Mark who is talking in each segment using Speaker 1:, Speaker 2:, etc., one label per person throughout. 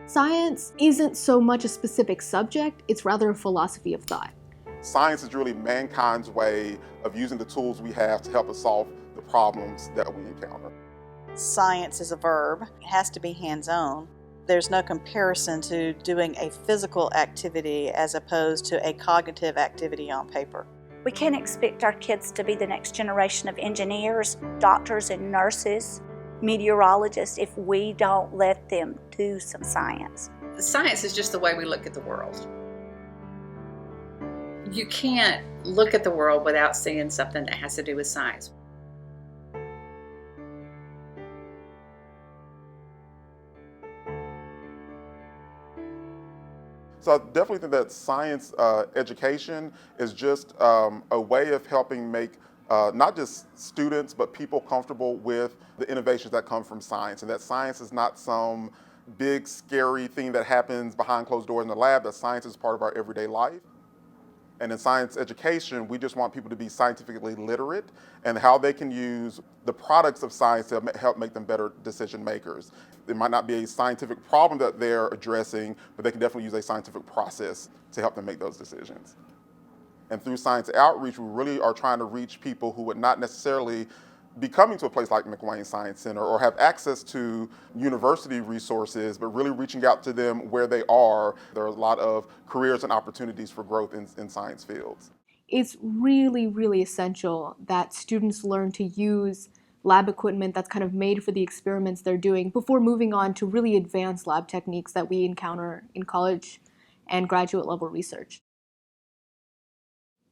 Speaker 1: Science isn't so much a specific subject, it's rather a philosophy of thought.
Speaker 2: Science is really mankind's way of using the tools we have to help us solve the problems that we encounter.
Speaker 3: Science is a verb. It has to be hands-on. There's no comparison to doing a physical activity as opposed to a cognitive activity on paper.
Speaker 4: We can't expect our kids to be the next generation of engineers, doctors and nurses, meteorologists if we don't let them do some science.
Speaker 5: Science is just the way we look at the world. You can't look at the world without seeing something that has to do with science.
Speaker 2: So I definitely think that science education is just a way of helping make not just students, but people comfortable with the innovations that come from science, and that science is not some big, scary thing that happens behind closed doors in the lab, that science is part of our everyday life. And in science education, we just want people to be scientifically literate and how they can use the products of science to help make them better decision makers. It might not be a scientific problem that they're addressing, but they can definitely use a scientific process to help them make those decisions. And through science outreach, we really are trying to reach people who would not necessarily be coming to a place like McWane Science Center or have access to university resources, but really reaching out to them where they are. There are a lot of careers and opportunities for growth in science fields.
Speaker 1: It's really, really essential that students learn to use lab equipment that's kind of made for the experiments they're doing before moving on to really advanced lab techniques that we encounter in college and graduate level research.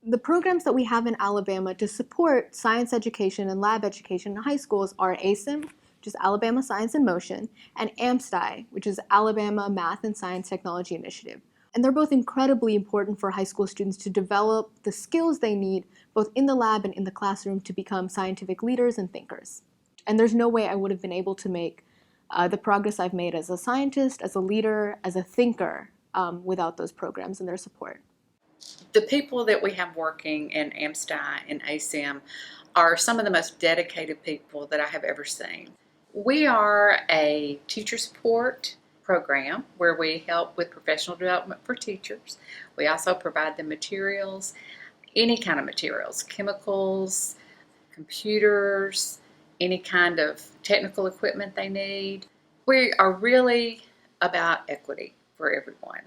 Speaker 1: The programs that we have in Alabama to support science education and lab education in high schools are ASIM, which is Alabama Science in Motion, and AMSTI, which is Alabama Math and Science Technology Initiative. And they're both incredibly important for high school students to develop the skills they need both in the lab and in the classroom to become scientific leaders and thinkers. And there's no way I would have been able to make the progress I've made as a scientist, as a leader, as a thinker without those programs and their support.
Speaker 5: The people that we have working in AMSTI and ASIM are some of the most dedicated people that I have ever seen. We are a teacher support program where we help with professional development for teachers. We also provide them materials, any kind of materials, chemicals, computers, any kind of technical equipment they need. We are really about equity for everyone.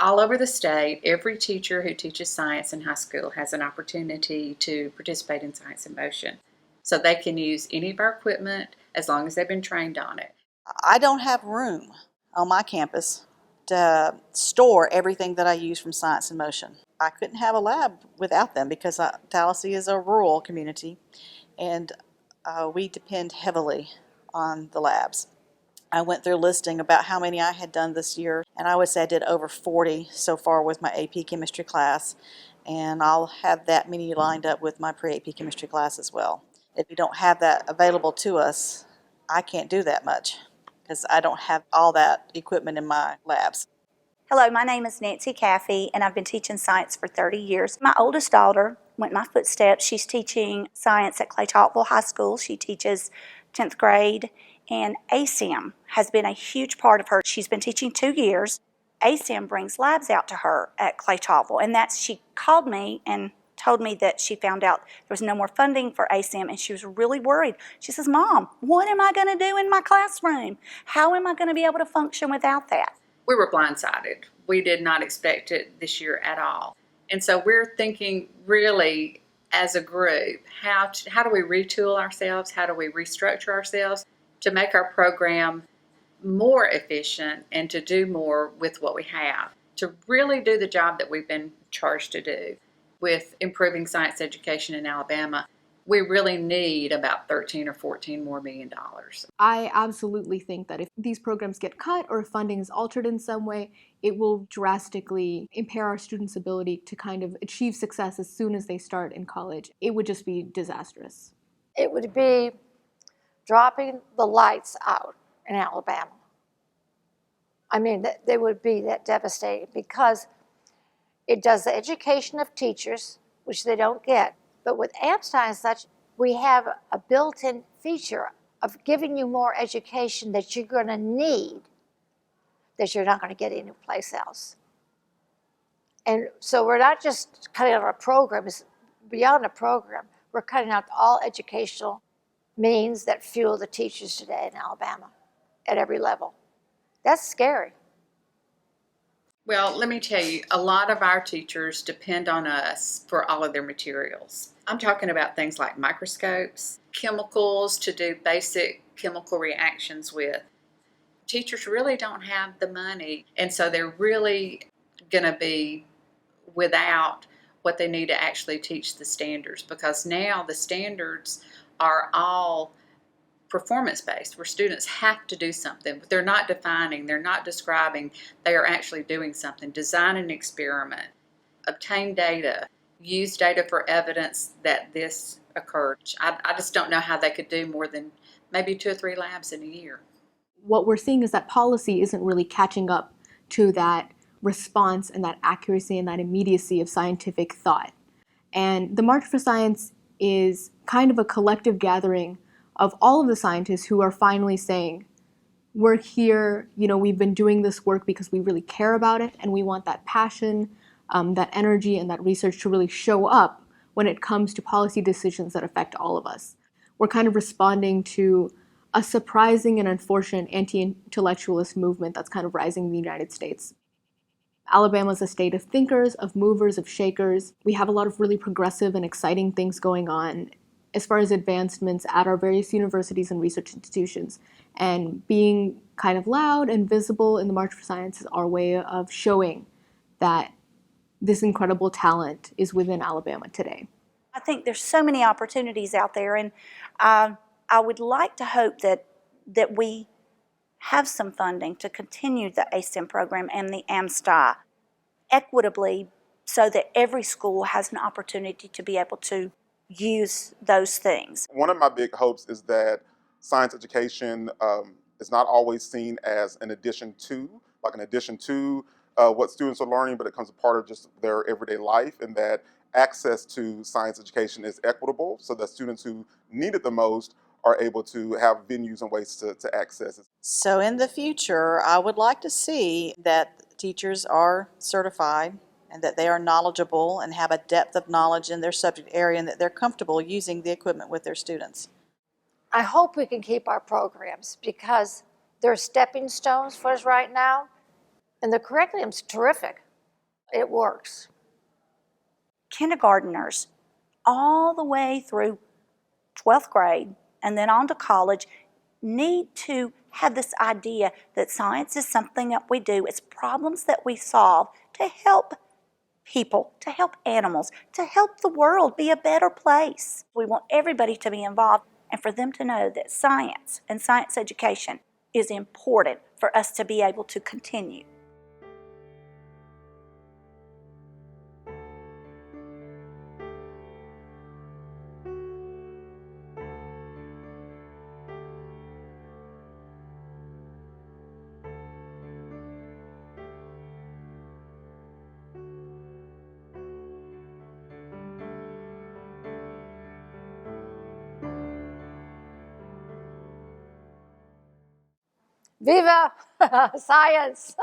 Speaker 5: All over the state, every teacher who teaches science in high school has an opportunity to participate in Science in Motion. So they can use any of our equipment as long as they've been trained on it.
Speaker 3: I don't have room on my campus to store everything that I use from Science in Motion. I couldn't have a lab without them because Tallahassee is a rural community and we depend heavily on the labs. I went through a listing about how many I had done this year, and I would say I did over 40 so far with my AP chemistry class, and I'll have that many lined up with my pre-AP chemistry class as well. If you don't have that available to us, I can't do that much because I don't have all that equipment in my labs.
Speaker 4: Hello, my name is Nancy Caffey, and I've been teaching science for 30 years. My oldest daughter went my footsteps. She's teaching science at Claytopville High School. She teaches 10th grade, and ASIM has been a huge part of her. She's been teaching 2 years. ASIM brings labs out to her at Claytopville, and she called me and told me that she found out there was no more funding for ASIM, and she was really worried. She says, "Mom, what am I going to do in my classroom? How am I going to be able to function without that?"
Speaker 5: We were blindsided. We did not expect it this year at all. And so we're thinking really as a group, how do we retool ourselves? How do we restructure ourselves to make our program more efficient and to do more with what we have, to really do the job that we've been charged to do with improving science education in Alabama? We really need about $13 or $14 more million.
Speaker 1: I absolutely think that if these programs get cut or if funding is altered in some way, it will drastically impair our students' ability to kind of achieve success as soon as they start in college. It would just be disastrous.
Speaker 6: It would be dropping the lights out in Alabama. I mean, they would be that devastating because it does the education of teachers, which they don't get. But with AMSTI and such, we have a built-in feature of giving you more education that you're going to need that you're not going to get anyplace else. And so we're not just cutting out our program, it's beyond a program. We're cutting out all educational means that fuel the teachers today in Alabama at every level. That's scary.
Speaker 5: Well, let me tell you, a lot of our teachers depend on us for all of their materials. I'm talking about things like microscopes, chemicals to do basic chemical reactions with. Teachers really don't have the money, and so they're really going to be without what they need to actually teach the standards, because now the standards are all performance-based, where students have to do something, but they're not defining, they're not describing, they are actually doing something. Design an experiment, obtain data, use data for evidence that this occurred. I just don't know how they could do more than maybe 2 or 3 labs in a year.
Speaker 1: What we're seeing is that policy isn't really catching up to that response and that accuracy and that immediacy of scientific thought. And the March for Science is kind of a collective gathering of all of the scientists who are finally saying, we're here, we've been doing this work because we really care about it, and we want that passion, that energy, and that research to really show up when it comes to policy decisions that affect all of us. We're kind of responding to a surprising and unfortunate anti-intellectualist movement that's kind of rising in the United States. Alabama is a state of thinkers, of movers, of shakers. We have a lot of really progressive and exciting things going on as far as advancements at our various universities and research institutions. And being kind of loud and visible in the March for Science is our way of showing that this incredible talent is within Alabama today.
Speaker 4: I think there's so many opportunities out there, and I would like to hope that we have some funding to continue the ASIM program and the AMSTI equitably, so that every school has an opportunity to be able to use those things.
Speaker 2: One of my big hopes is that science education is not always seen as an addition to, what students are learning, but it becomes a part of just their everyday life, and that access to science education is equitable so that students who need it the most are able to have venues and ways to access it.
Speaker 3: So in the future, I would like to see that teachers are certified and that they are knowledgeable and have a depth of knowledge in their subject area, and that they're comfortable using the equipment with their students.
Speaker 6: I hope we can keep our programs because they're stepping stones for us right now, and the curriculum's terrific. It works.
Speaker 4: Kindergarteners all the way through 12th grade and then on to college need to have this idea that science is something that we do. It's problems that we solve to help people, to help animals, to help the world be a better place. We want everybody to be involved and for them to know that science and science education is important for us to be able to continue.
Speaker 6: Viva Science!